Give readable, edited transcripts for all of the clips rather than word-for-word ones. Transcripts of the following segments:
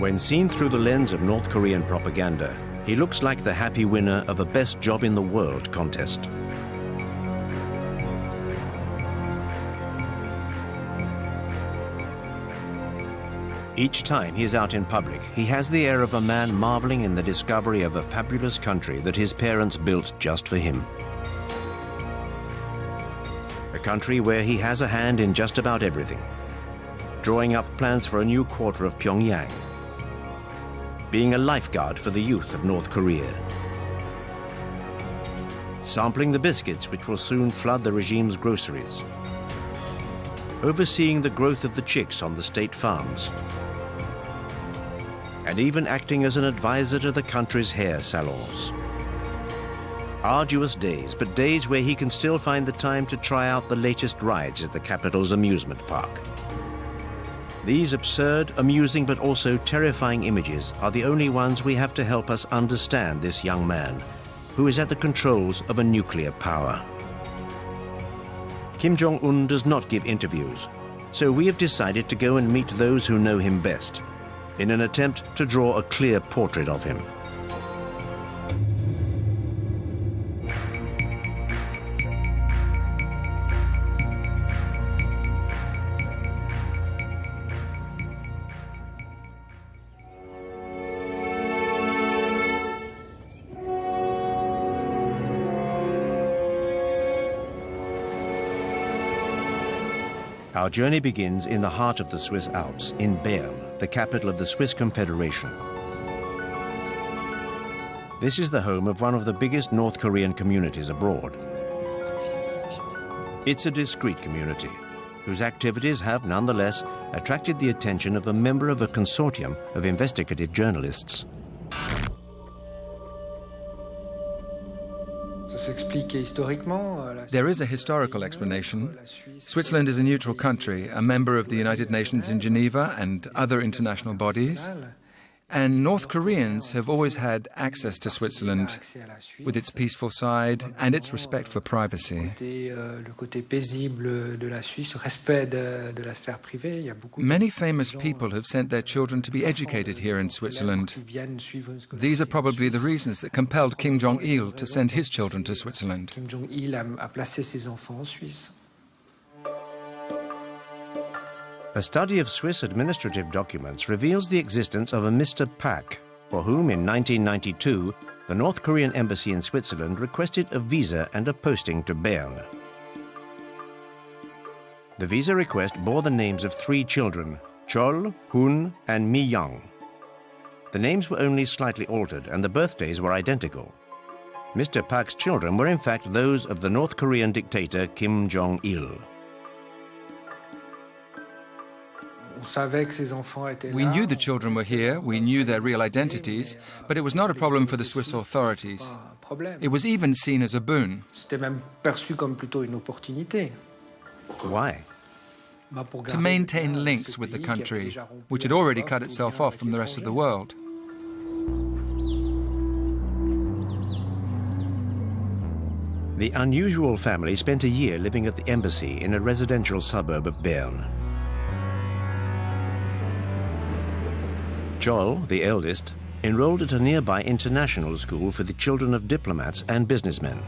When seen through the lens of North Korean propaganda, he looks like the happy winner of a Best Job in the World contest. Each time he is out in public, he has the air of a man marveling in the discovery of a fabulous country that his parents built just for him. A country where he has a hand in just about everything. Drawing up plans for a new quarter of Pyongyang. Being a lifeguard for the youth of North Korea. Sampling the biscuits which will soon flood the regime's groceries. Overseeing the growth of the chicks on the state farms. And even acting as an advisor to the country's hair salons. Arduous days, but days where he can still find the time to try out the latest rides at the capital's amusement park. These absurd, amusing, but also terrifying images are the only ones we have to help us understand this young man, who is at the controls of a nuclear power. Kim Jong-un does not give interviews, so we have decided to go and meet those who know him best, in an attempt to draw a clear portrait of him. Our journey begins in the heart of the Swiss Alps, in Bern, the capital of the Swiss Confederation. This is the home of one of the biggest North Korean communities abroad. It's a discreet community, whose activities have nonetheless attracted the attention of a member of a consortium of investigative journalists. There is a historical explanation. Switzerland is a neutral country, a member of the United Nations in Geneva and other international bodies. And North Koreans have always had access to Switzerland, with its peaceful side and its respect for privacy. Many famous people have sent their children to be educated here in Switzerland. These are probably the reasons that compelled Kim Jong-il to send his children to Switzerland. A study of Swiss administrative documents reveals the existence of a Mr. Pak, for whom in 1992 the North Korean embassy in Switzerland requested a visa and a posting to Bern. The visa request bore the names of 3 children, Chol, Hun, and Mi Young. The names were only slightly altered and the birthdays were identical. Mr. Pak's children were in fact those of the North Korean dictator Kim Jong-il. We knew the children were here, we knew their real identities, but it was not a problem for the Swiss authorities. It was even seen as a boon. Why? To maintain links with the country, which had already cut itself off from the rest of the world. The unusual family spent a year living at the embassy in a residential suburb of Bern. Chol, the eldest, enrolled at a nearby international school for the children of diplomats and businessmen.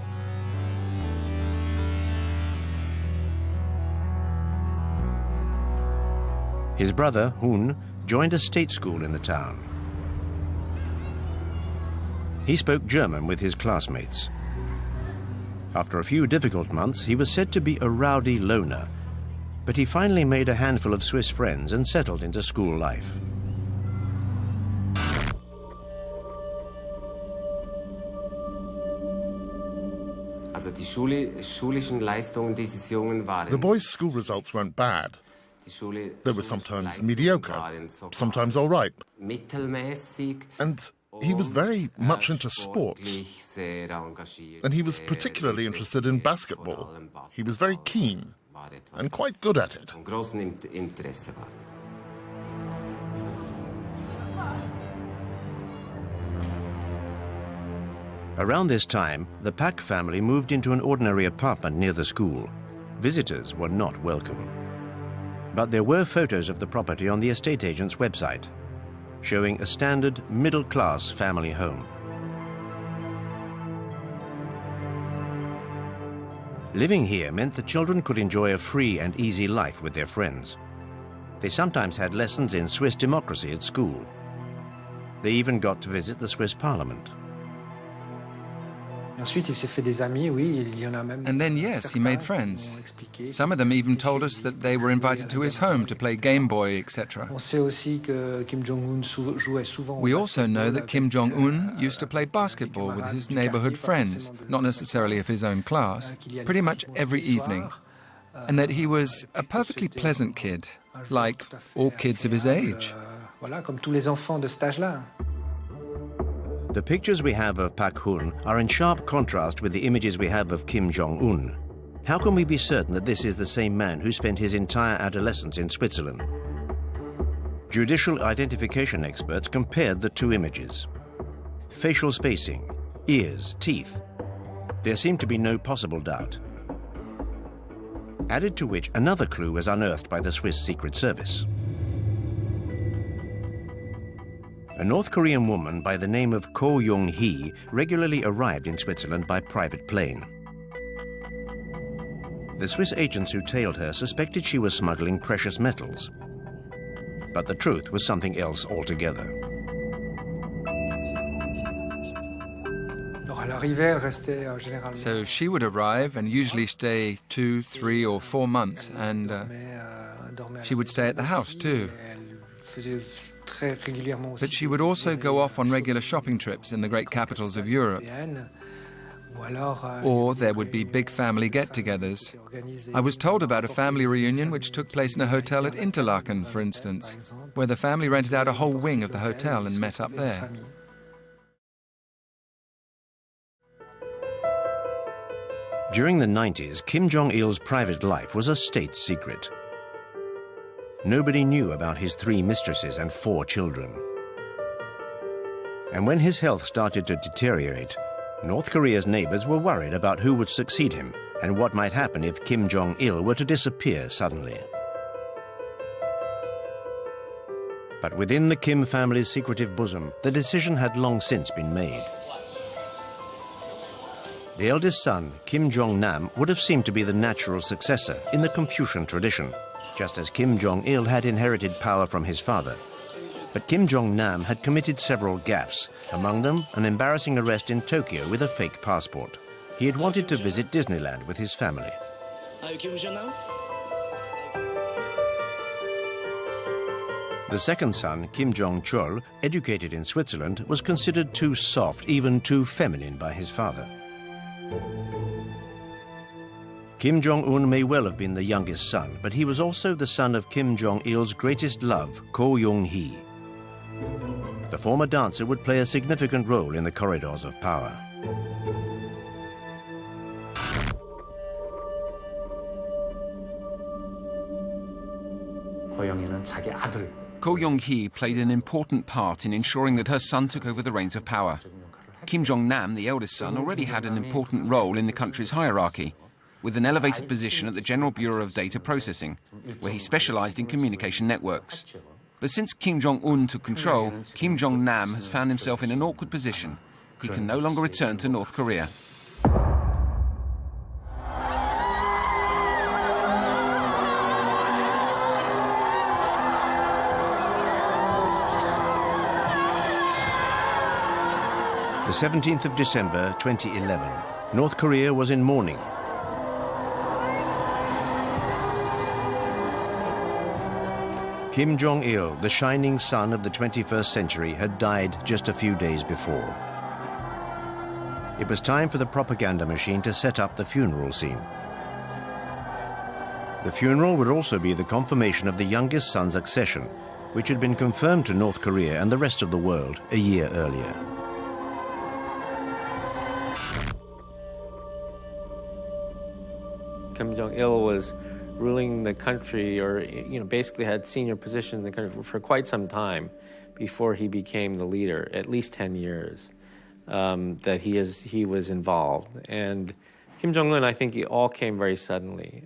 His brother, Hun, joined a state school in the town. He spoke German with his classmates. After a few difficult months, he was said to be a rowdy loner, but he finally made a handful of Swiss friends and settled into school life. The boys' school results weren't bad. They were sometimes mediocre, sometimes all right. And he was very much into sports. And he was particularly interested in basketball. He was very keen and quite good at it. Around this time, the Pak family moved into an ordinary apartment near the school. Visitors were not welcome. But there were photos of the property on the estate agent's website, showing a standard middle-class family home. Living here meant the children could enjoy a free and easy life with their friends. They sometimes had lessons in Swiss democracy at school. They even got to visit the Swiss Parliament. And then, yes, he made friends. Some of them even told us that they were invited to his home to play Game Boy, etc. We also know that Kim Jong-un used to play basketball with his neighborhood friends, not necessarily of his own class, pretty much every evening. And that he was a perfectly pleasant kid, like all kids of his age. The pictures we have of Pak Hun are in sharp contrast with the images we have of Kim Jong-un. How can we be certain that this is the same man who spent his entire adolescence in Switzerland? Judicial identification experts compared the two images. Facial spacing, ears, teeth. There seemed to be no possible doubt. Added to which, another clue was unearthed by the Swiss Secret Service. A North Korean woman by the name of Ko Young-hee regularly arrived in Switzerland by private plane. The Swiss agents who tailed her suspected she was smuggling precious metals. But the truth was something else altogether. So she would arrive and usually stay 2, 3 or 4 months, and she would stay at the house too. But she would also go off on regular shopping trips in the great capitals of Europe. Or there would be big family get-togethers. I was told about a family reunion which took place in a hotel at Interlaken, for instance, where the family rented out a whole wing of the hotel and met up there. During the 90s, Kim Jong-il's private life was a state secret. Nobody knew about his 3 mistresses and 4 children. And when his health started to deteriorate, North Korea's neighbors were worried about who would succeed him and what might happen if Kim Jong-il were to disappear suddenly. But within the Kim family's secretive bosom, the decision had long since been made. The eldest son, Kim Jong-nam, would have seemed to be the natural successor in the Confucian tradition, just as Kim Jong-il had inherited power from his father. But Kim Jong-nam had committed several gaffes, among them an embarrassing arrest in Tokyo with a fake passport. He had wanted to visit Disneyland with his family. The second son, Kim Jong-chol, educated in Switzerland, was considered too soft, even too feminine by his father. Kim Jong-un may well have been the youngest son, but he was also the son of Kim Jong-il's greatest love, Ko Young-hee. The former dancer would play a significant role in the corridors of power. Ko Young-hee played an important part in ensuring that her son took over the reins of power. Kim Jong-nam, the eldest son, already had an important role in the country's hierarchy, with an elevated position at the General Bureau of Data Processing, where he specialized in communication networks. But since Kim Jong-un took control, Kim Jong-nam has found himself in an awkward position. He can no longer return to North Korea. The 17th of December 2011, North Korea was in mourning. Kim Jong-il, the shining sun of the 21st century, had died just a few days before. It was time for the propaganda machine to set up the funeral scene. The funeral would also be the confirmation of the youngest son's accession, which had been confirmed to North Korea and the rest of the world a year earlier. Kim Jong-il was ruling the country, or basically had senior position in the country for quite some time before he became the leader, at least 10 years that he was involved. And Kim Jong-un, I think it all came very suddenly.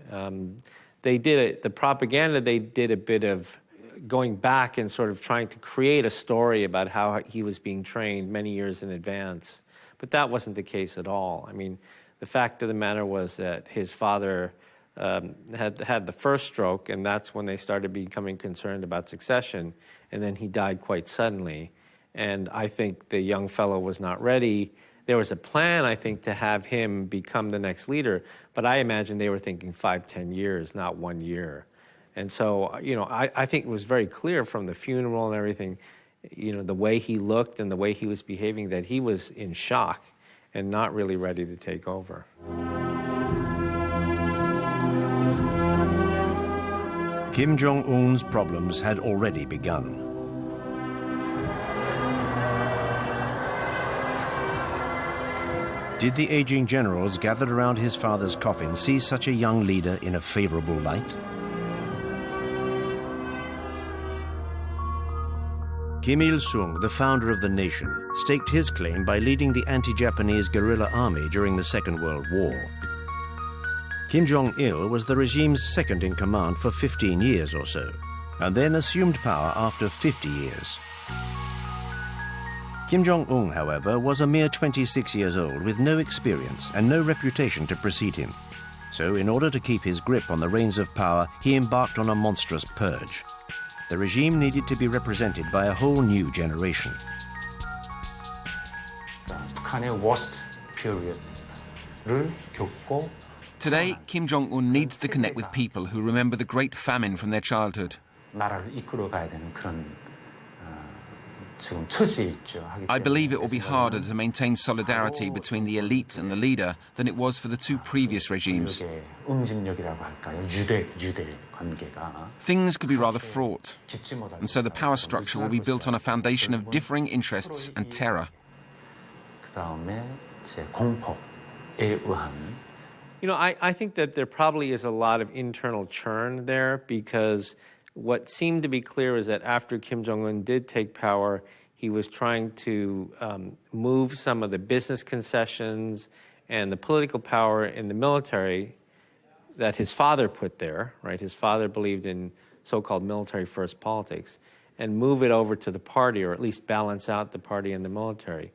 They did it, the propaganda, they did a bit of going back and sort of trying to create a story about how he was being trained many years in advance. But that wasn't the case at all. I mean, the fact of the matter was that his father had the first stroke, and that's when they started becoming concerned about succession, and then he died quite suddenly. And I think the young fellow was not ready. There was a plan, I think, to have him become the next leader, but I imagine they were thinking 5-10 years, not 1 year. And so, you know, I think it was very clear from the funeral and everything, you know, the way he looked and the way he was behaving, that he was in shock and not really ready to take over. Kim Jong-un's problems had already begun. Did the aging generals gathered around his father's coffin see such a young leader in a favorable light? Kim Il-sung, the founder of the nation, staked his claim by leading the anti-Japanese guerrilla army during the Second World War. Kim Jong-il was the regime's second in command for 15 years or so, and then assumed power after 50 years. Kim Jong-un, however, was a mere 26 years old with no experience and no reputation to precede him. So in order to keep his grip on the reins of power, he embarked on a monstrous purge. The regime needed to be represented by a whole new generation. 북한의 worst period를 겪고 Today, Kim Jong-un needs to connect with people who remember the great famine from their childhood. 나라를 이끌어가야 되는 그런 지금 처지에 있죠. I believe it will be harder to maintain solidarity between the elite and the leader than it was for the two previous regimes. 응집력이라고 할까요? 유대 관계가. Things could be rather fraught, and so the power structure will be built on a foundation of differing interests and terror. 그다음에 이제 공포에 의한. You know, I think that there probably is a lot of internal churn there, because what seemed to be clear is that after Kim Jong-un did take power, he was trying to move some of the business concessions and the political power in the military that his father put there, right? His father believed in so-called military-first politics, and move it over to the party, or at least balance out the party and the military.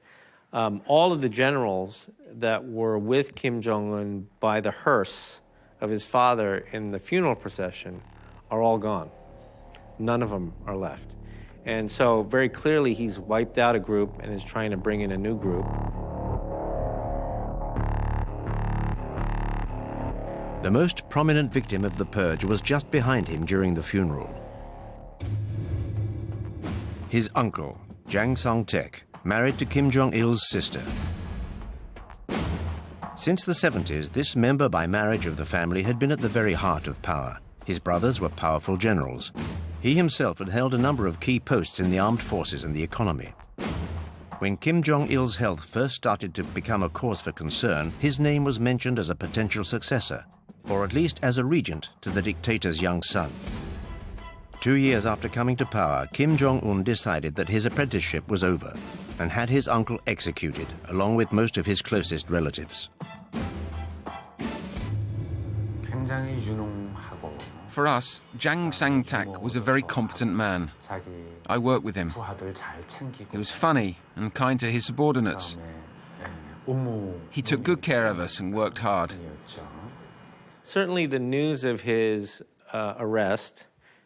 All of the generals that were with Kim Jong-un by the hearse of his father in the funeral procession are all gone. None of them are left. And so very clearly he's wiped out a group and is trying to bring in a new group. The most prominent victim of the purge was just behind him during the funeral. His uncle, Jang Song-taek, married to Kim Jong-il's sister. Since the 70s, this member by marriage of the family had been at the very heart of power. His brothers were powerful generals. He himself had held a number of key posts in the armed forces and the economy. When Kim Jong-il's health first started to become a cause for concern, his name was mentioned as a potential successor, or at least as a regent to the dictator's young son. 2 years after coming to power, Kim Jong-un decided that his apprenticeship was over and had his uncle executed, along with most of his closest relatives. 굉장히 유능하고 For us, Jang Sang-tak was a very competent man. I worked with him. 부하들 잘 챙기고 He was funny and kind to his subordinates. 업무 He took good care of us and worked hard. Certainly the news of his arrest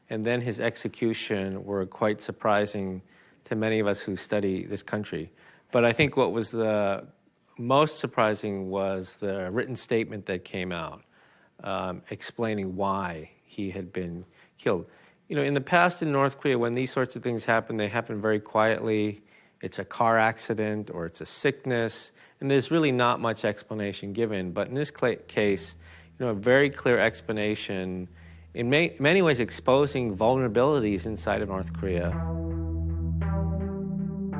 and then his execution were quite surprising to many of us who study this country. But I think what was the most surprising was the written statement that came out explaining why he had been killed. You know, in the past in North Korea, when these sorts of things happen, they happen very quietly. It's a car accident or it's a sickness, and there's really not much explanation given. But in this case, you know, a very clear explanation, in many ways exposing vulnerabilities inside of North Korea.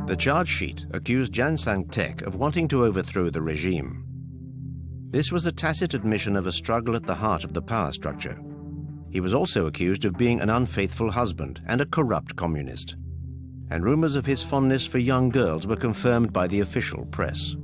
The charge sheet accused Jang Sang-taek of wanting to overthrow the regime. This was a tacit admission of a struggle at the heart of the power structure. He was also accused of being an unfaithful husband and a corrupt communist. And rumors of his fondness for young girls were confirmed by the official press.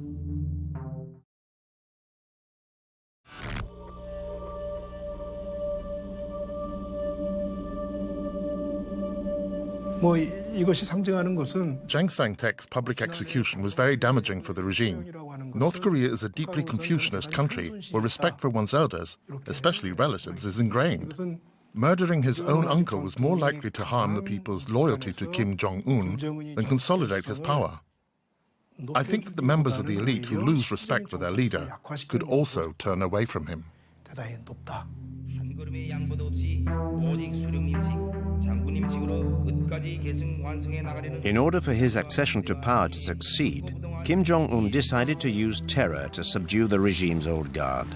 Jang Sang-taek's public execution was very damaging for the regime. North Korea is a deeply Confucianist country where respect for one's elders, especially relatives, is ingrained. Murdering his own uncle was more likely to harm the people's loyalty to Kim Jong-un than consolidate his power. I think that the members of the elite who lose respect for their leader could also turn away from him. In order for his accession to power to succeed, Kim Jong-un decided to use terror to subdue the regime's old guard.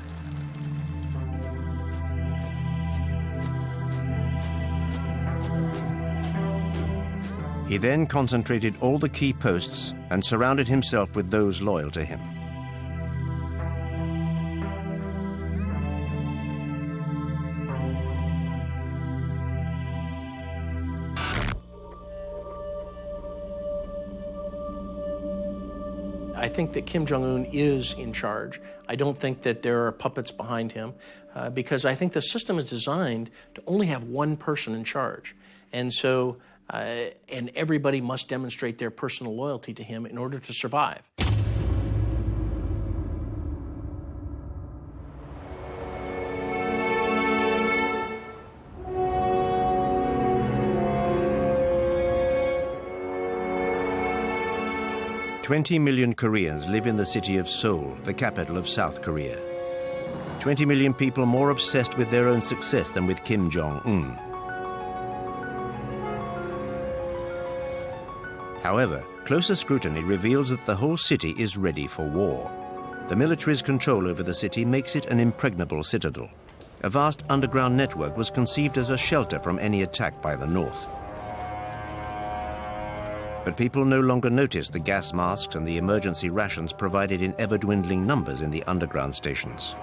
He then concentrated all the key posts and surrounded himself with those loyal to him. I think that Kim Jong-un is in charge. I don't think that there are puppets behind him because I think the system is designed to only have one person in charge. And so, and everybody must demonstrate their personal loyalty to him in order to survive. "20 million Koreans live in the city of Seoul, the capital of South Korea. 20 million people more obsessed with their own success than with Kim Jong-un. However, closer scrutiny reveals that the whole city is ready for war. The military's control over the city makes it an impregnable citadel. A vast underground network was conceived as a shelter from any attack by the North. But people no longer notice the gas masks and the emergency rations provided in ever-dwindling numbers in the underground stations.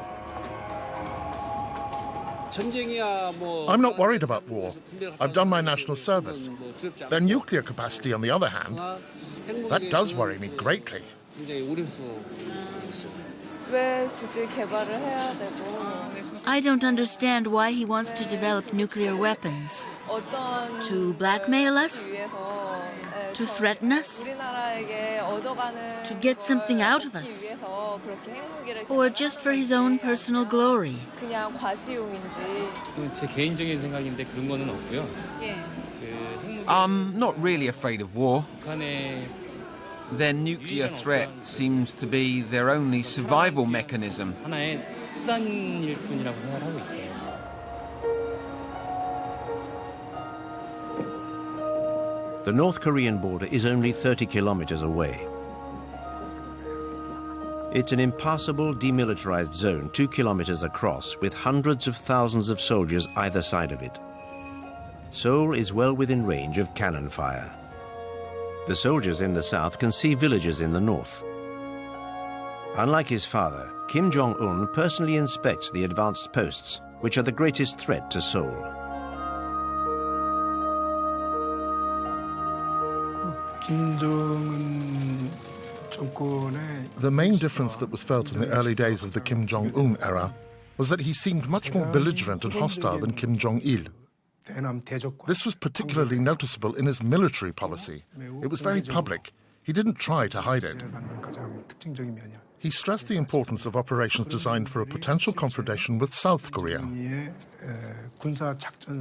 I'm not worried about war. I've done my national service. Their nuclear capacity, on the other hand, that does worry me greatly. I don't understand why he wants to develop nuclear weapons. To blackmail us? To threaten us? To get something out of us? Or just for his own personal glory? I'm not really afraid of war. Their nuclear threat seems to be their only survival mechanism. The North Korean border is only 30 kilometers away. It's an impassable, demilitarized zone 2 kilometers across, with hundreds of thousands of soldiers either side of it. Seoul is well within range of cannon fire. The soldiers in the south can see villages in the north. Unlike his father, Kim Jong-un personally inspects the advanced posts, which are the greatest threat to Seoul. The main difference that was felt in the early days of the Kim Jong-un era was that he seemed much more belligerent and hostile than Kim Jong-il. This was particularly noticeable in his military policy. It was very public. He didn't try to hide it. He stressed the importance of operations designed for a potential confrontation with South Korea.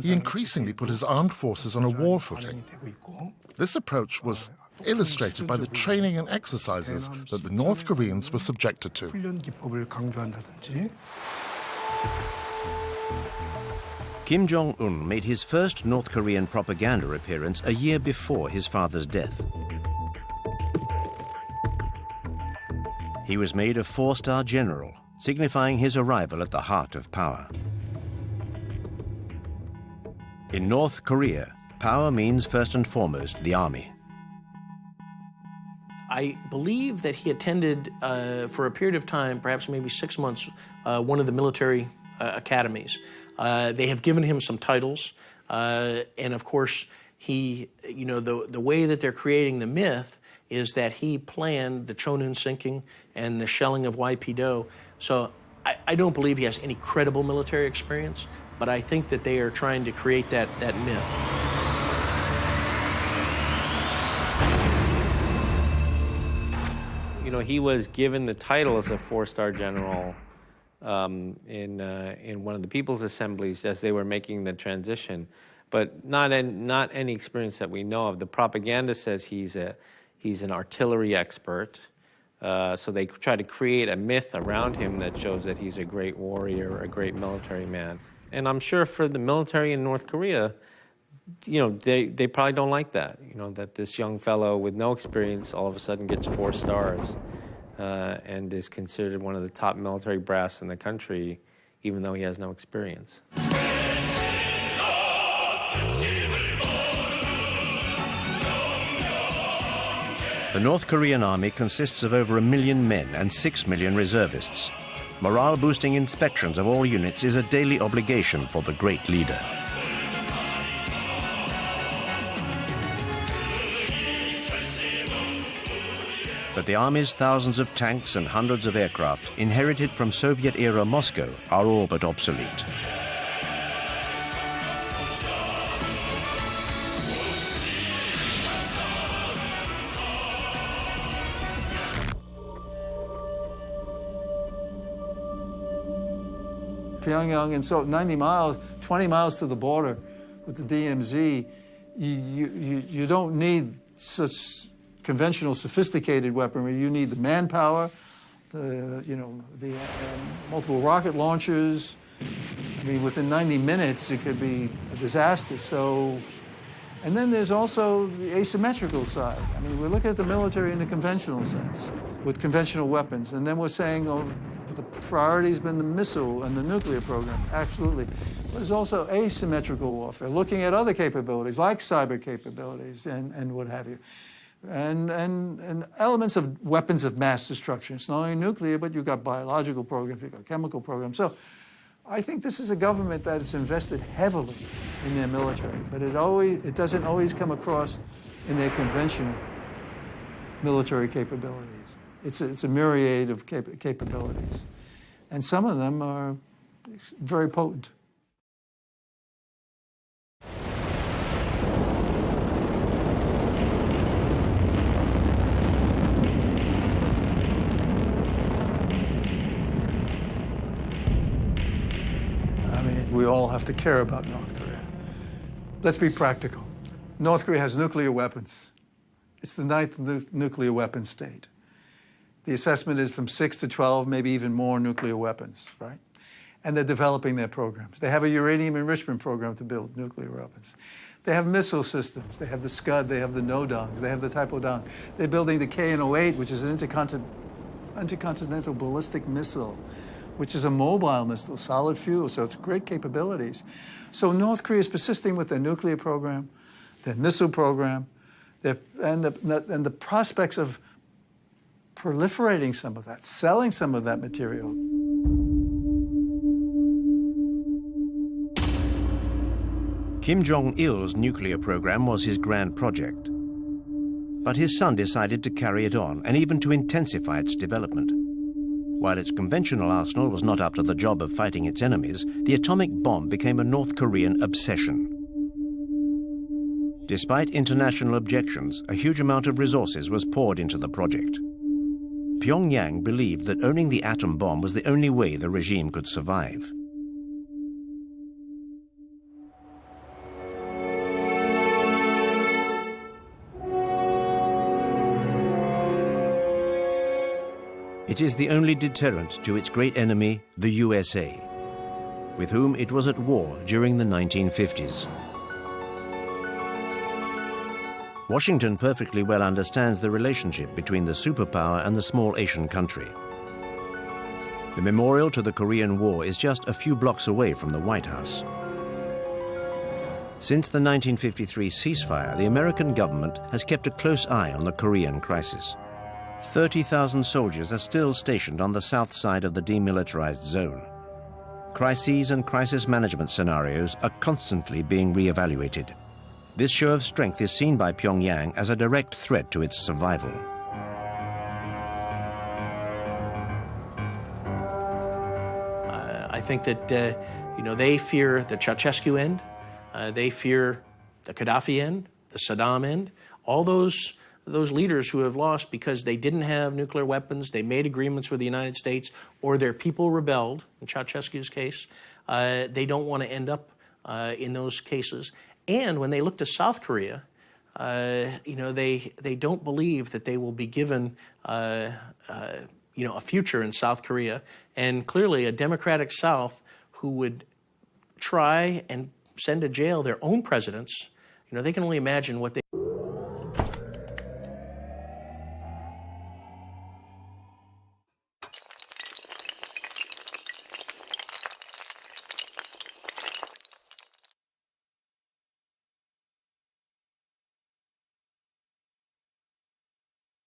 He increasingly put his armed forces on a war footing. This approach was illustrated by the training and exercises that the North Koreans were subjected to. Kim Jong-un made his first North Korean propaganda appearance a year before his father's death. He was made a 4-star general, signifying his arrival at the heart of power. In North Korea, power means first and foremost the army. I believe that he attended, for a period of time, perhaps maybe 6 months, one of the military academies. They have given him some titles, and of course, he, you know, the way that they're creating the myth is that he planned the Chonin sinking and the shelling of YPDO. So I don't believe he has any credible military experience, but I think that they are trying to create that myth. You know, he was given the title as a 4-star general in one of the People's Assemblies as they were making the transition, but not any experience that we know of. The propaganda says he's an artillery expert, so they try to create a myth around him that shows that he's a great warrior, a great military man. And I'm sure for the military in North Korea, you know, they probably don't like that, you know, that this young fellow with no experience all of a sudden gets 4 stars and is considered one of the top military brass in the country, even though he has no experience. The North Korean army consists of over 1 million men and 6 million reservists. Morale-boosting inspections of all units is a daily obligation for the great leader. But the army's thousands of tanks and hundreds of aircraft, inherited from Soviet-era Moscow, are all but obsolete. Pyongyang, and so 90 miles, 20 miles to the border with the DMZ, you don't need such conventional, sophisticated weaponry. You need the manpower, the multiple rocket launchers. I mean, within 90 minutes, it could be a disaster. So, and then there's also the asymmetrical side. I mean, we're looking at the military in the conventional sense, with conventional weapons, and then we're saying, oh, the priority's been the missile and the nuclear program. Absolutely. But there's also asymmetrical warfare, looking at other capabilities, like cyber capabilities and what have you. And elements of weapons of mass destruction. It's not only nuclear, but you've got biological programs, you've got chemical programs. So I think this is a government that has invested heavily in their military, but it doesn't always come across in their conventional military capabilities. It's a myriad of capabilities, and some of them are very potent. We all have to care about North Korea. Let's be practical. North Korea has nuclear weapons. It's the 9th nuclear weapon state. The assessment is from 6 to 12, maybe even more nuclear weapons, right? And they're developing their programs. They have a uranium enrichment program to build nuclear weapons. They have missile systems. They have the Scud, they have the Nodongs, they have the Taepodong. They're building the KN-08, which is an intercontinental ballistic missile, which is a mobile missile, solid fuel, so it's great capabilities. So North Korea is persisting with their nuclear program, their missile program, and the prospects of proliferating some of that, selling some of that material. Kim Jong-il's nuclear program was his grand project. But his son decided to carry it on and even to intensify its development. While its conventional arsenal was not up to the job of fighting its enemies, the atomic bomb became a North Korean obsession. Despite international objections, a huge amount of resources was poured into the project. Pyongyang believed that owning the atom bomb was the only way the regime could survive. It is the only deterrent to its great enemy, the USA, with whom it was at war during the 1950s. Washington perfectly well understands the relationship between the superpower and the small Asian country. The memorial to the Korean War is just a few blocks away from the White House. Since the 1953 ceasefire, the American government has kept a close eye on the Korean crisis. 30,000 soldiers are still stationed on the south side of the demilitarized zone. Crises and crisis management scenarios are constantly being re-evaluated. This show of strength is seen by Pyongyang as a direct threat to its survival. I think that they fear the Ceausescu end, they fear the Gaddafi end, the Saddam end. All those those leaders who have lost because they didn't have nuclear weapons, they made agreements with the United States, or their people rebelled, in Ceausescu's case, they don't want to end up in those cases. And when they look to South Korea, they don't believe that they will be given a future in South Korea. And clearly a democratic South who would try and send to jail their own presidents, they can only imagine what they...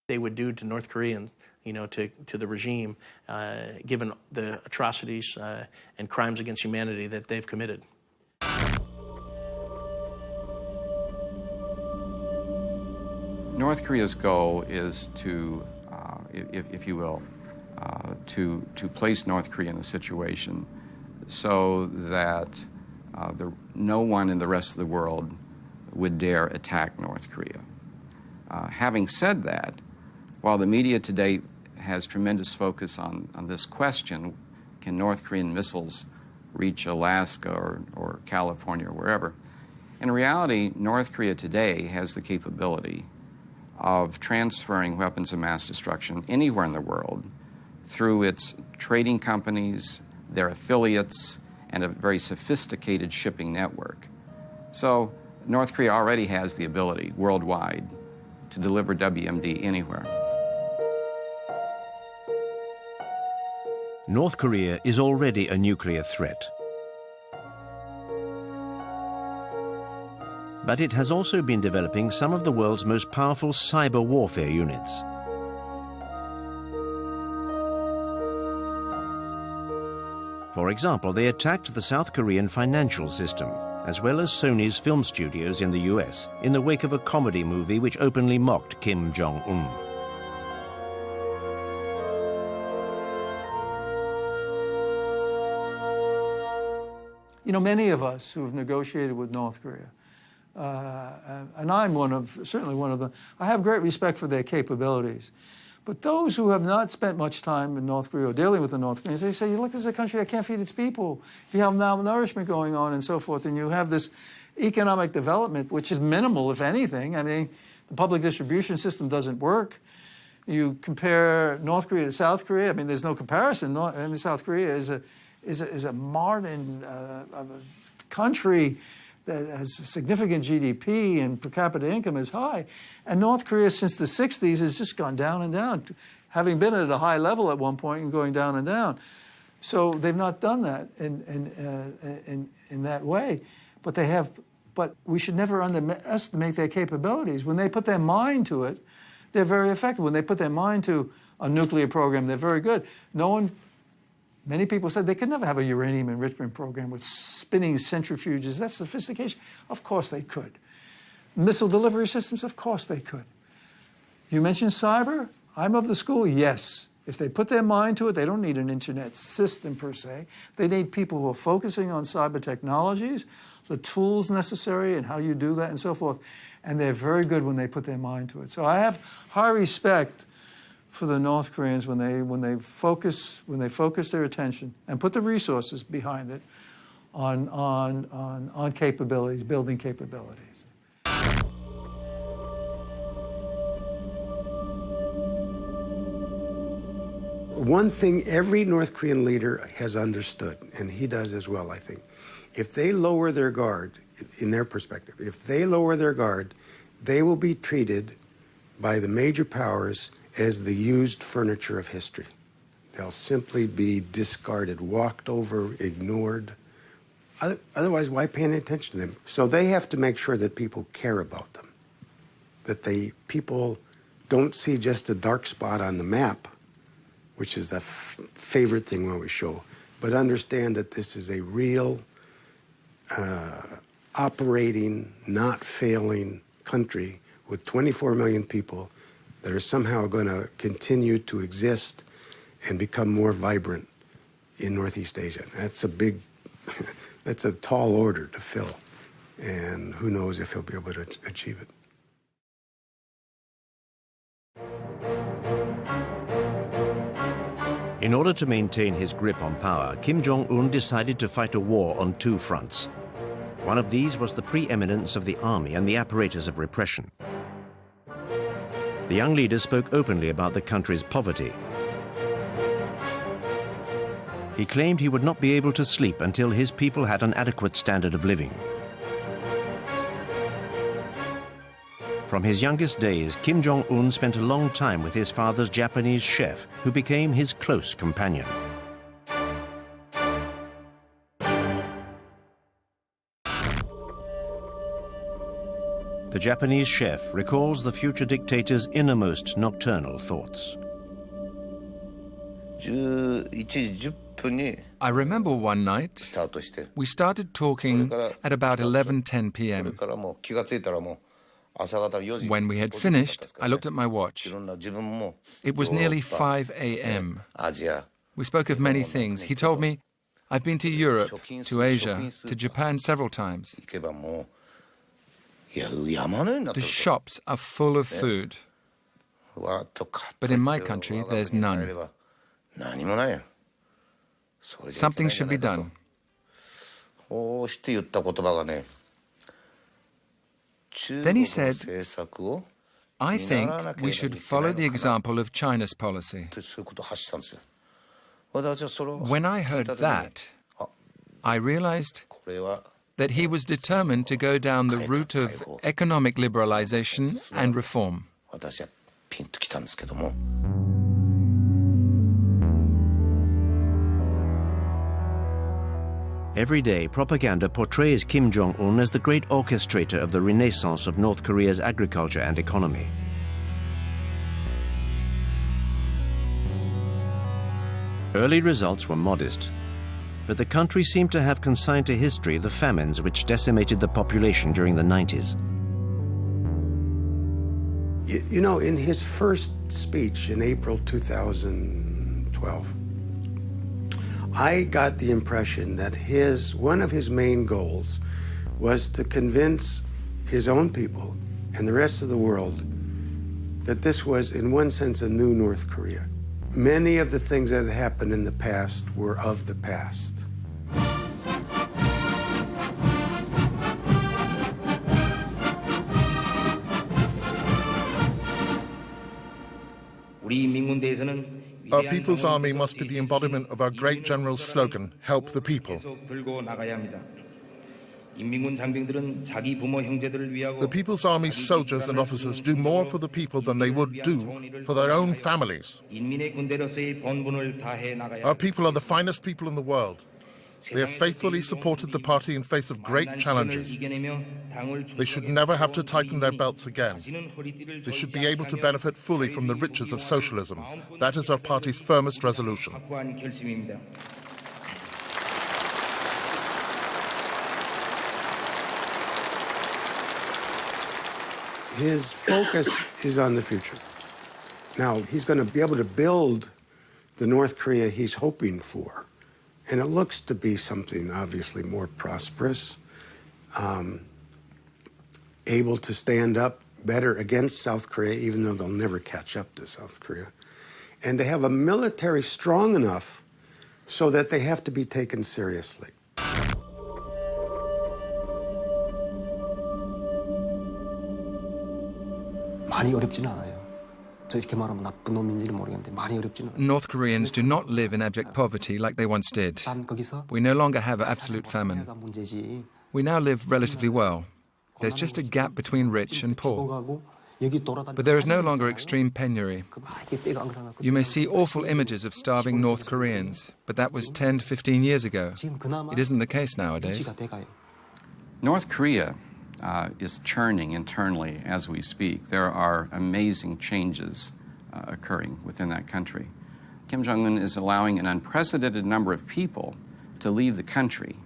they would do to North Korean, to the regime, given the atrocities and crimes against humanity that they've committed. North Korea's goal is to, if you will, to place North Korea in a situation so that no one in the rest of the world would dare attack North Korea. Having said that, while the media today has tremendous focus on this question, can North Korean missiles reach Alaska or California or wherever, in reality, North Korea today has the capability of transferring weapons of mass destruction anywhere in the world through its trading companies, their affiliates, and a very sophisticated shipping network. So North Korea already has the ability worldwide to deliver WMD anywhere. North Korea is already a nuclear threat. But it has also been developing some of the world's most powerful cyber warfare units. For example, they attacked the South Korean financial system, as well as Sony's film studios in the US, in the wake of a comedy movie which openly mocked Kim Jong-un. Many of us who have negotiated with North Korea, and I'm certainly one of them, I have great respect for their capabilities. But those who have not spent much time in North Korea or dealing with the North Koreans, they say, look, this is a country that can't feed its people. If you have malnourishment going on and so forth, and you have this economic development, which is minimal, if anything. I mean, the public distribution system doesn't work. You compare North Korea to South Korea, I mean, there's no comparison. South Korea is a modern country that has a significant GDP and per capita income is high. And North Korea, since the 60s, has just gone down and down, having been at a high level at one point and going down and down. So they've not done that in that way. But they have. But we should never underestimate their capabilities. When they put their mind to it, they're very effective. When they put their mind to a nuclear program, they're very good. Many people said they could never have a uranium enrichment program with spinning centrifuges. That's sophistication. Of course they could. Missile delivery systems, of course they could. You mentioned cyber. I'm of the school, yes. If they put their mind to it, they don't need an internet system per se. They need people who are focusing on cyber technologies, the tools necessary and how you do that and so forth. And they're very good when they put their mind to it. So I have high respect for the North Koreans when they focus their attention and put the resources behind it on capabilities, building capabilities. One thing every North Korean leader has understood, and he does as well, I think, if they lower their guard, in their perspective, if they lower their guard, they will be treated by the major powers as the used furniture of history. They'll simply be discarded, walked over, ignored. Otherwise, why pay any attention to them? So they have to make sure that people care about them, that people don't see just a dark spot on the map, which is the favorite thing we always show, but understand that this is a real, operating, not failing country with 24 million people that are somehow going to continue to exist and become more vibrant in Northeast Asia. That's a big, that's a tall order to fill, and who knows if he'll be able to achieve it. In order to maintain his grip on power, Kim Jong-un decided to fight a war on two fronts. One of these was the preeminence of the army and the apparatus of repression. The young leader spoke openly about the country's poverty. He claimed he would not be able to sleep until his people had an adequate standard of living. From his youngest days, Kim Jong-un spent a long time with his father's Japanese chef, who became his close companion. The Japanese chef recalls the future dictator's innermost nocturnal thoughts. I remember one night we started talking at about 11:10 p.m. When we had finished, I looked at my watch. It was nearly 5 a.m. We spoke of many things. He told me, "I've been to Europe, to Asia, to Japan several times. The shops are full of food. But in my country, there's none. Something should be done." Then he said, "I think we should follow the example of China's policy." When I heard that, I realized that he was determined to go down the route of economic liberalization and reform. Every day, propaganda portrays Kim Jong-un as the great orchestrator of the renaissance of North Korea's agriculture and economy. Early results were modest, but the country seemed to have consigned to history the famines which decimated the population during the 90s. You know, in his first speech in April 2012, I got the impression that one of his main goals was to convince his own people and the rest of the world that this was, in one sense, a new North Korea. Many of the things that had happened in the past were of the past. Our People's Army must be the embodiment of our great general's slogan, "Help the people." The People's Army's soldiers and officers do more for the people than they would do for their own families. Our people are the finest people in the world. They have faithfully supported the party in face of great challenges. They should never have to tighten their belts again. They should be able to benefit fully from the riches of socialism. That is our party's firmest resolution. His focus is on the future. Now, he's going to be able to build the North Korea he's hoping for. And it looks to be something obviously more prosperous, able to stand up better against South Korea, even though they'll never catch up to South Korea, and to have a military strong enough so that they have to be taken seriously. 많이 어렵지는 않아요. North Koreans do not live in abject poverty like they once did. We no longer have absolute famine. We now live relatively well. There's just a gap between rich and poor. But there is no longer extreme penury. You may see awful images of starving North Koreans, but that was 10 to 15 years ago. It isn't the case nowadays. North Korea is churning internally as we speak. There are amazing changes occurring within that country. Kim Jong-un is allowing an unprecedented number of people to leave the country,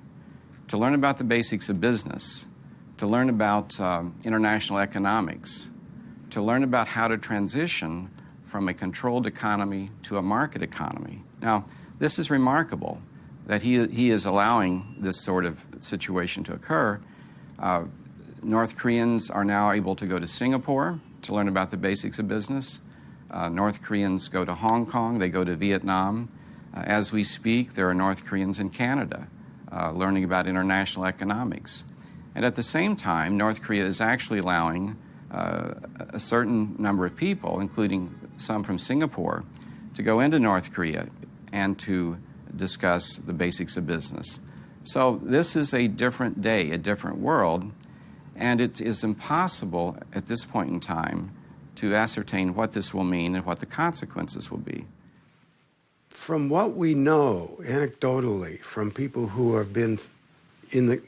to learn about the basics of business, to learn about international economics, to learn about how to transition from a controlled economy to a market economy. Now, this is remarkable that he is allowing this sort of situation to occur. North Koreans are now able to go to Singapore to learn about the basics of business. North Koreans go to Hong Kong, they go to Vietnam, As we speak, there are North Koreans in Canada learning about international economics. And at the same time, North Korea is actually allowing a certain number of people, including some from Singapore, to go into North Korea and to discuss the basics of business. So this is a different day, a different world, and it is impossible at this point in time to ascertain what this will mean and what the consequences will be. From what we know anecdotally from people who have been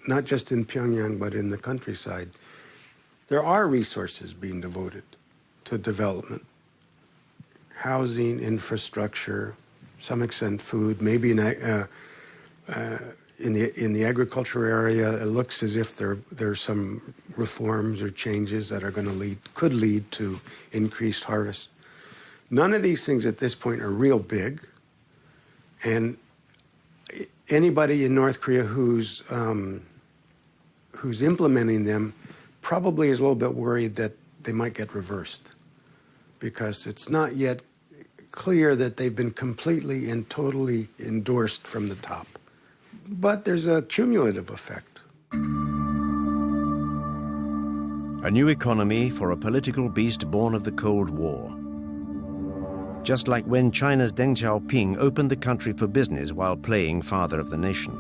not just in Pyongyang but in the countryside, there are resources being devoted to development. Housing, infrastructure, some extent food, maybe in the agriculture area, it looks as if there's some reforms or changes that are could lead to increased harvest. None of these things at this point are real big, and anybody in North Korea who's implementing them probably is a little bit worried that they might get reversed, because it's not yet clear that they've been completely and totally endorsed from the top. But there's a cumulative effect. A new economy for a political beast born of the Cold War. Just like when China's Deng Xiaoping opened the country for business while playing father of the nation.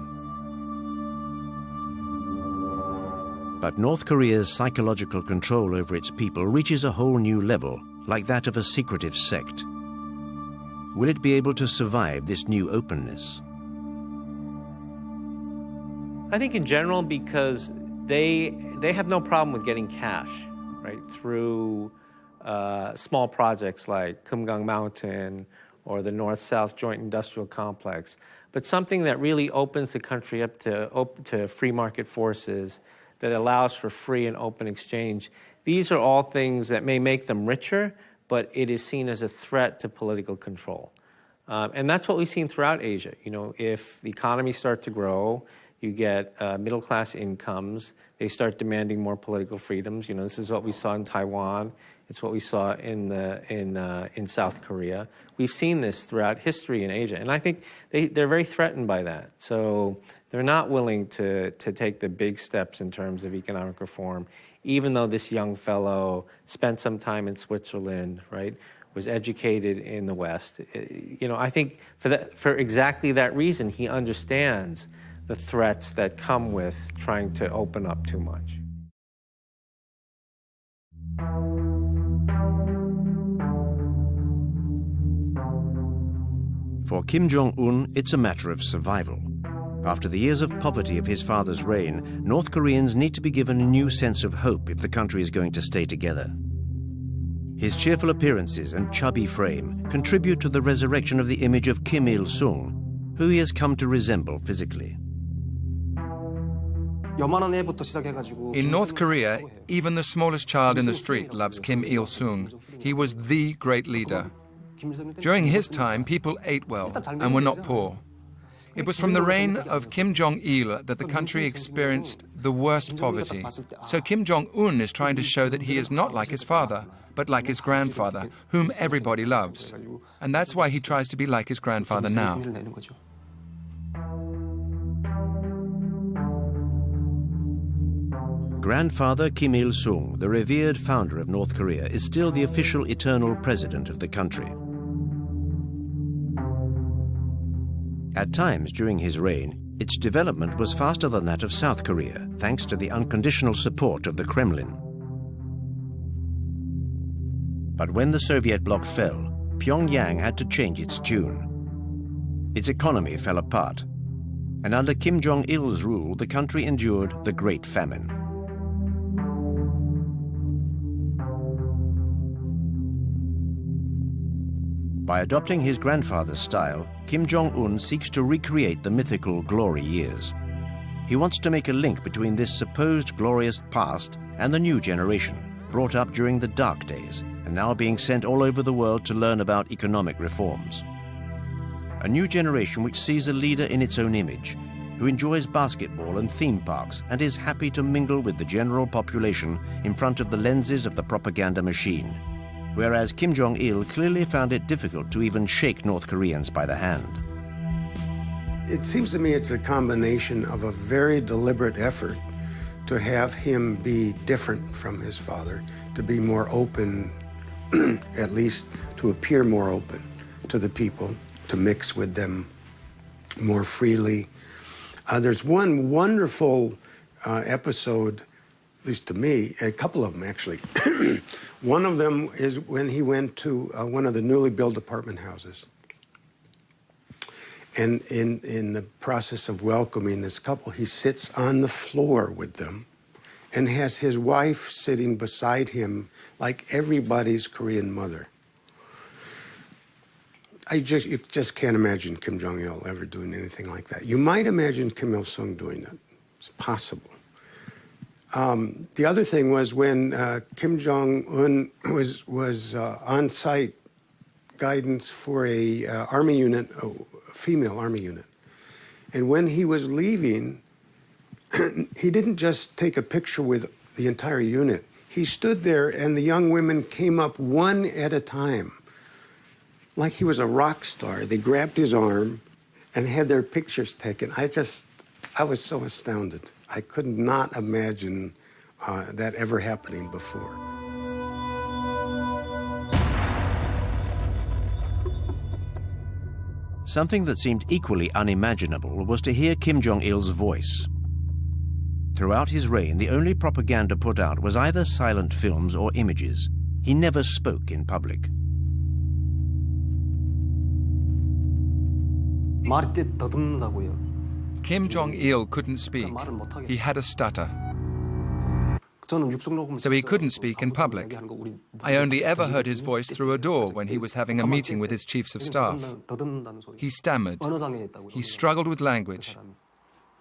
But North Korea's psychological control over its people reaches a whole new level, like that of a secretive sect. Will it be able to survive this new openness? I think in general, because they have no problem with getting cash, right, through small projects like Kumgang Mountain or the North-South Joint Industrial Complex, but something that really opens the country up to free market forces, that allows for free and open exchange. These are all things that may make them richer, but it is seen as a threat to political control. And that's what we've seen throughout Asia. You know, if the economies start to grow, you get middle-class incomes, they start demanding more political freedoms. You know, this is what we saw in Taiwan. It's what we saw in South Korea. We've seen this throughout history in Asia, and I think they're very threatened by that. So they're not willing to take the big steps in terms of economic reform, even though this young fellow spent some time in Switzerland, right, was educated in the West. You know, I think for exactly that reason, he understands the threats that come with trying to open up too much. For Kim Jong-un, it's a matter of survival. After the years of poverty of his father's reign, North Koreans need to be given a new sense of hope if the country is going to stay together. His cheerful appearances and chubby frame contribute to the resurrection of the image of Kim Il-sung, who he has come to resemble physically. In North Korea, even the smallest child in the street loves Kim Il-sung. He was the great leader. During his time, people ate well and were not poor. It was from the reign of Kim Jong-il that the country experienced the worst poverty. So Kim Jong-un is trying to show that he is not like his father, but like his grandfather, whom everybody loves. And that's why he tries to be like his grandfather now. Grandfather Kim Il-sung, the revered founder of North Korea, is still the official eternal president of the country. At times during his reign, its development was faster than that of South Korea, thanks to the unconditional support of the Kremlin. But when the Soviet bloc fell, Pyongyang had to change its tune. Its economy fell apart, and under Kim Jong-il's rule, the country endured the Great Famine. By adopting his grandfather's style, Kim Jong-un seeks to recreate the mythical glory years. He wants to make a link between this supposed glorious past and the new generation, brought up during the dark days and now being sent all over the world to learn about economic reforms. A new generation which sees a leader in its own image, who enjoys basketball and theme parks and is happy to mingle with the general population in front of the lenses of the propaganda machine. Whereas Kim Jong-il clearly found it difficult to even shake North Koreans by the hand. It seems to me it's a combination of a very deliberate effort to have him be different from his father, to be more open, at least to appear more open to the people, to mix with them more freely. There's one wonderful episode, at least to me, a couple of them actually. One of them is when he went to one of the newly built apartment houses. And in the process of welcoming this couple, he sits on the floor with them and has his wife sitting beside him like everybody's Korean mother. You just can't imagine Kim Jong-il ever doing anything like that. You might imagine Kim Il-sung doing that. It's possible. The other thing was when Kim Jong-un was on site guidance for a army unit, female army unit. And when he was leaving, he didn't just take a picture with the entire unit. He stood there and the young women came up one at a time, like he was a rock star. They grabbed his arm and had their pictures taken. I was so astounded. I could not imagine that ever happening before. Something that seemed equally unimaginable was to hear Kim Jong-il's voice. Throughout his reign, the only propaganda put out was either silent films or images. He never spoke in public. Kim Jong-il couldn't speak. He had a stutter. So he couldn't speak in public. I only ever heard his voice through a door when he was having a meeting with his chiefs of staff. He stammered. He struggled with language.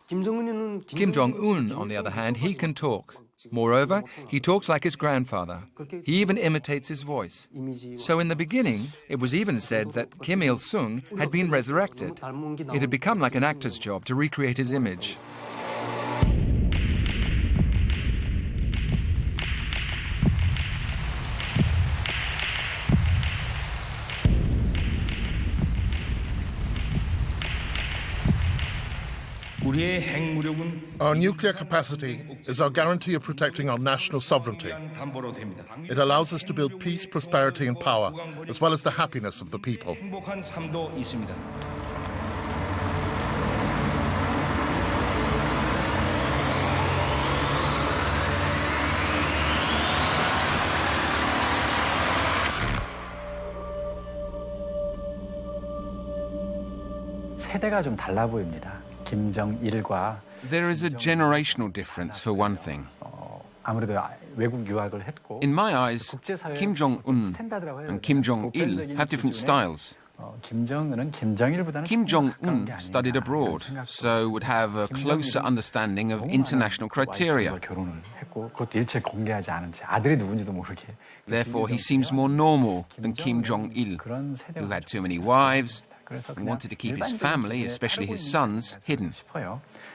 Kim Jong-un, on the other hand, he can talk. Moreover, he talks like his grandfather. He even imitates his voice. So in the beginning, it was even said that Kim Il-sung had been resurrected. It had become like an actor's job to recreate his image. Our nuclear capacity is our guarantee of protecting our national sovereignty. It allows us to build peace, prosperity and power, as well as the happiness of the people. 세대가 좀 달라 보입니다. 김정일과 There is a generational difference, for one thing. 아무래도 외국 유학을 했고 In my eyes, Kim Jong-un and Kim Jong-il have different styles. Kim Jong-un studied abroad, so would have a closer understanding of international criteria. Therefore, he seems more normal than Kim Jong-il, who had too many wives and wanted to keep his family, especially his sons, hidden.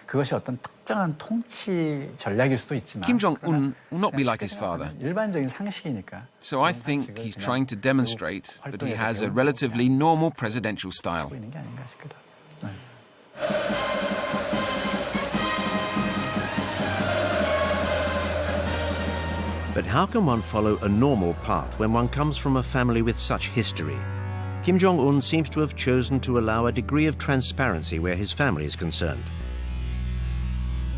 Kim Jong-un will not be like his father. So I think he's trying to demonstrate that he has a relatively normal presidential style. But how can one follow a normal path when one comes from a family with such history? Kim Jong-un seems to have chosen to allow a degree of transparency where his family is concerned.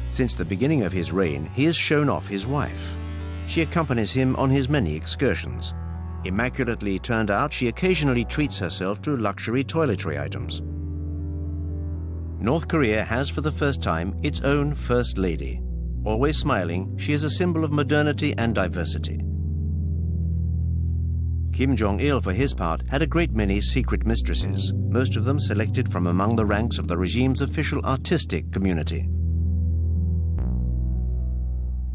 Since the beginning of his reign, he has shown off his wife. She accompanies him on his many excursions. Immaculately turned out, she occasionally treats herself to luxury toiletry items. North Korea has for the first time its own First Lady. Always smiling, she is a symbol of modernity and diversity. Kim Jong-il, for his part, had a great many secret mistresses, most of them selected from among the ranks of the regime's official artistic community.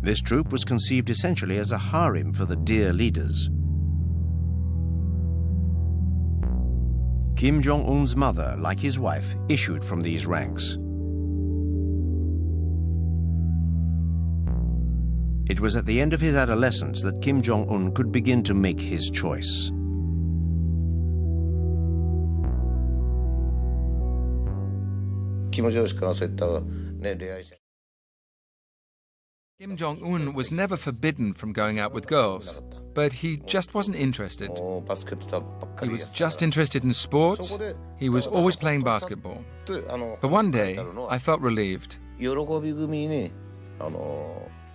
This troupe was conceived essentially as a harem for the dear leaders. Kim Jong-un's mother, like his wife, issued from these ranks. It was at the end of his adolescence that Kim Jong-un could begin to make his choice. Kim Jong-un was never forbidden from going out with girls, but he just wasn't interested. He was just interested in sports. He was always playing basketball. But one day, I felt relieved.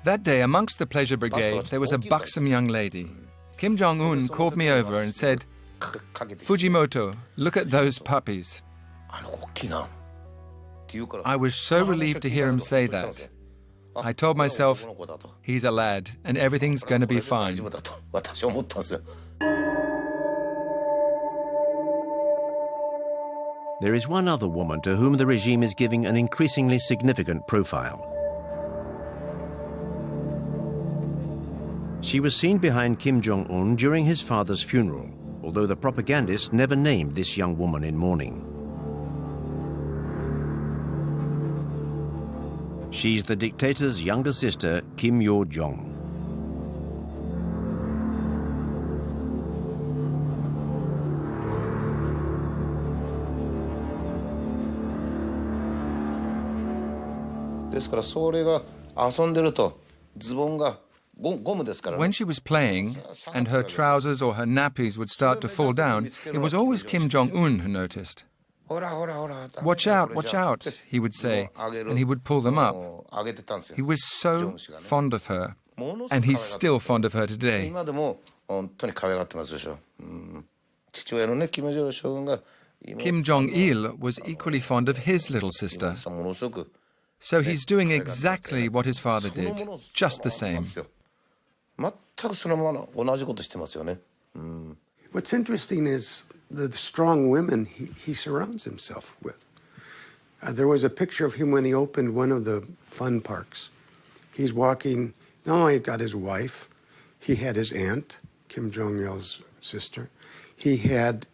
That day, amongst the pleasure brigade, there was a buxom young lady. Kim Jong-un called me over and said, "Fujimoto, look at those puppies." I was so relieved to hear him say that. I told myself, he's a lad, and everything's going to be fine. There is one other woman to whom the regime is giving an increasingly significant profile. She was seen behind Kim Jong-un during his father's funeral, although the propagandists never named this young woman in mourning. She's the dictator's younger sister, Kim Yo-jong. When she was playing and her trousers or her nappies would start to fall down, it was always Kim Jong-un who noticed. "Watch out," he would say, and he would pull them up. He was so fond of her, and he's still fond of her today. Kim Jong-il was equally fond of his little sister. So he's doing exactly what his father did, just the same. What's interesting is the strong women he surrounds himself with. There was a picture of him when he opened one of the fun parks. He's walking, not only got his wife, he had his aunt, Kim Jong-il's sister. He had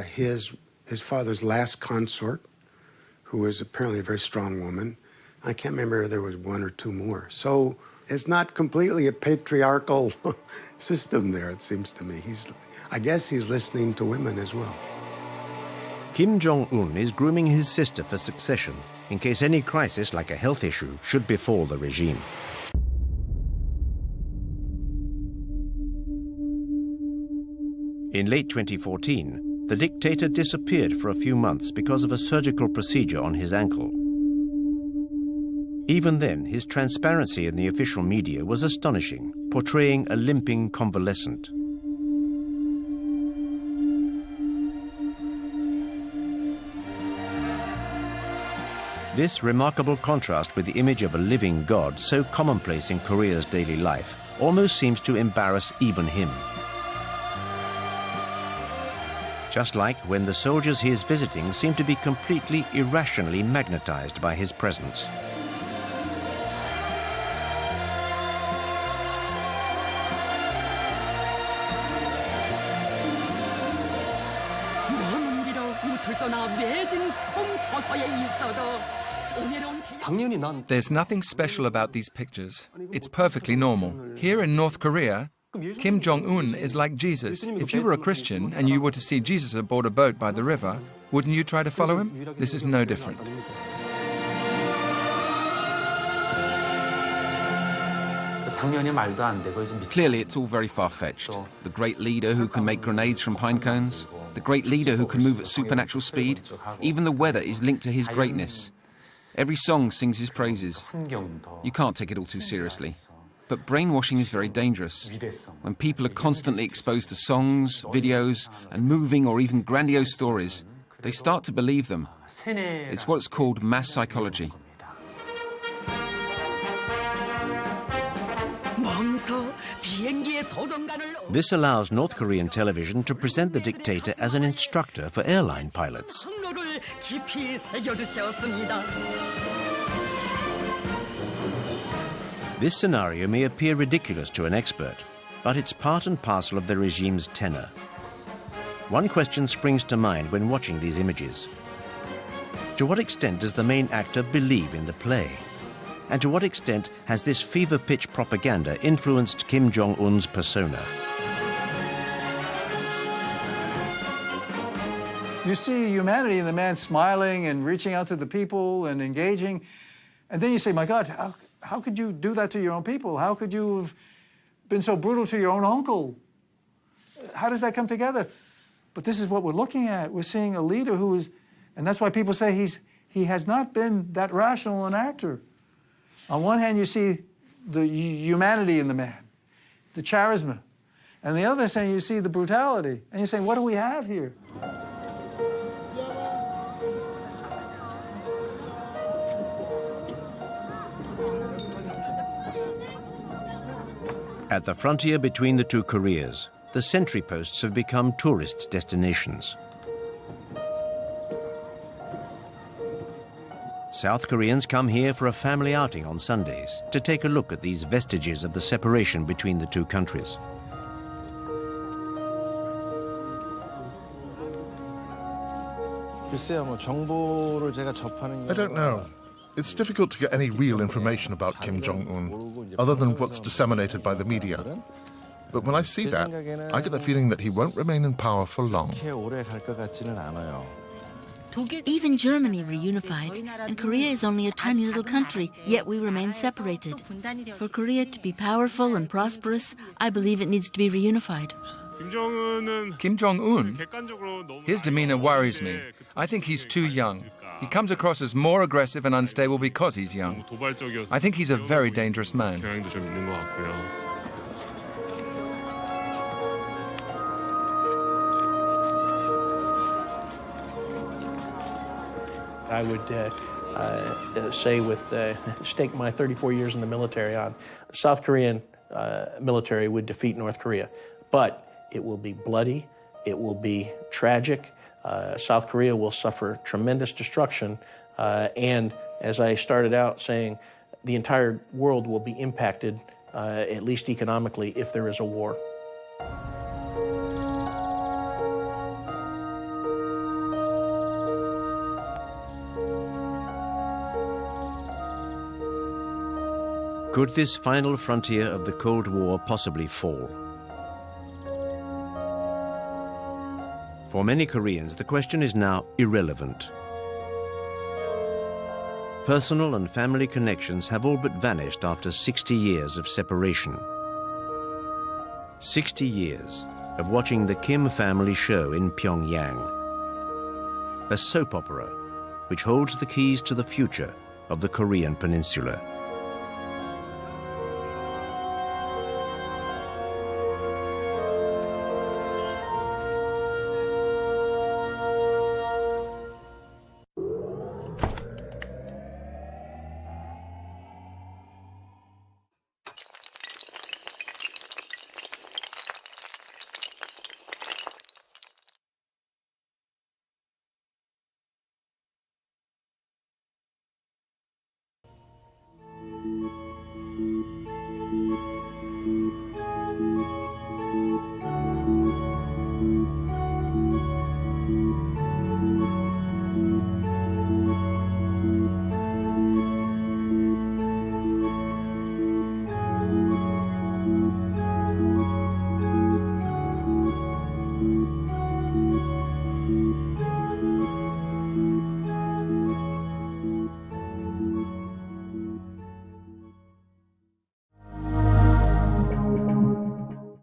his father's last consort, who was apparently a very strong woman. I can't remember if there was one or two more. So it's not completely a patriarchal system there, it seems to me. I guess he's listening to women as well. Kim Jong-un is grooming his sister for succession in case any crisis like a health issue should befall the regime. In late 2014, the dictator disappeared for a few months because of a surgical procedure on his ankle. Even then, his transparency in the official media was astonishing, portraying a limping convalescent. This remarkable contrast with the image of a living god so commonplace in Korea's daily life almost seems to embarrass even him. Just like when the soldiers he is visiting seem to be completely irrationally magnetized by his presence. There's nothing special about these pictures. It's perfectly normal. Here in North Korea, Kim Jong-un is like Jesus. If you were a Christian and you were to see Jesus aboard a boat by the river, wouldn't you try to follow him? This is no different. Clearly, it's all very far-fetched. The great leader who can make grenades from pine cones, the great leader who can move at supernatural speed, even the weather is linked to his greatness. Every song sings his praises. You can't take it all too seriously. But brainwashing is very dangerous. When people are constantly exposed to songs, videos, and moving or even grandiose stories, they start to believe them. It's what's called mass psychology. This allows North Korean television to present the dictator as an instructor for airline pilots. This scenario may appear ridiculous to an expert, but it's part and parcel of the regime's tenor. One question springs to mind when watching these images. To what extent does the main actor believe in the play? And to what extent has this fever-pitch propaganda influenced Kim Jong-un's persona? You see humanity in the man smiling and reaching out to the people and engaging. And then you say, my God, how could you do that to your own people? How could you have been so brutal to your own uncle? How does that come together? But this is what we're looking at. We're seeing a leader who is, and that's why people say he has not been that rational an actor. On one hand, you see the humanity in the man, the charisma. And the other hand, you see the brutality. And you say, what do we have here? At the frontier between the two Koreas, the sentry posts have become tourist destinations. South Koreans come here for a family outing on Sundays to take a look at these vestiges of the separation between the two countries. I don't know. It's difficult to get any real information about Kim Jong-un, other than what's disseminated by the media. But when I see that, I get the feeling that he won't remain in power for long. Even Germany reunified, and Korea is only a tiny little country, yet we remain separated. For Korea to be powerful and prosperous, I believe it needs to be reunified. Kim Jong-un, his demeanor worries me. I think he's too young. He comes across as more aggressive and unstable because he's young. I think he's a very dangerous man. I would say stake my 34 years in the military on the South Korean military would defeat North Korea. But it will be bloody, it will be tragic. South Korea will suffer tremendous destruction, and as I started out saying, the entire world will be impacted, at least economically, if there is a war. Could this final frontier of the Cold War possibly fall? For many Koreans, the question is now irrelevant. Personal and family connections have all but vanished after 60 years of separation. 60 years of watching the Kim family show in Pyongyang, a soap opera which holds the keys to the future of the Korean peninsula.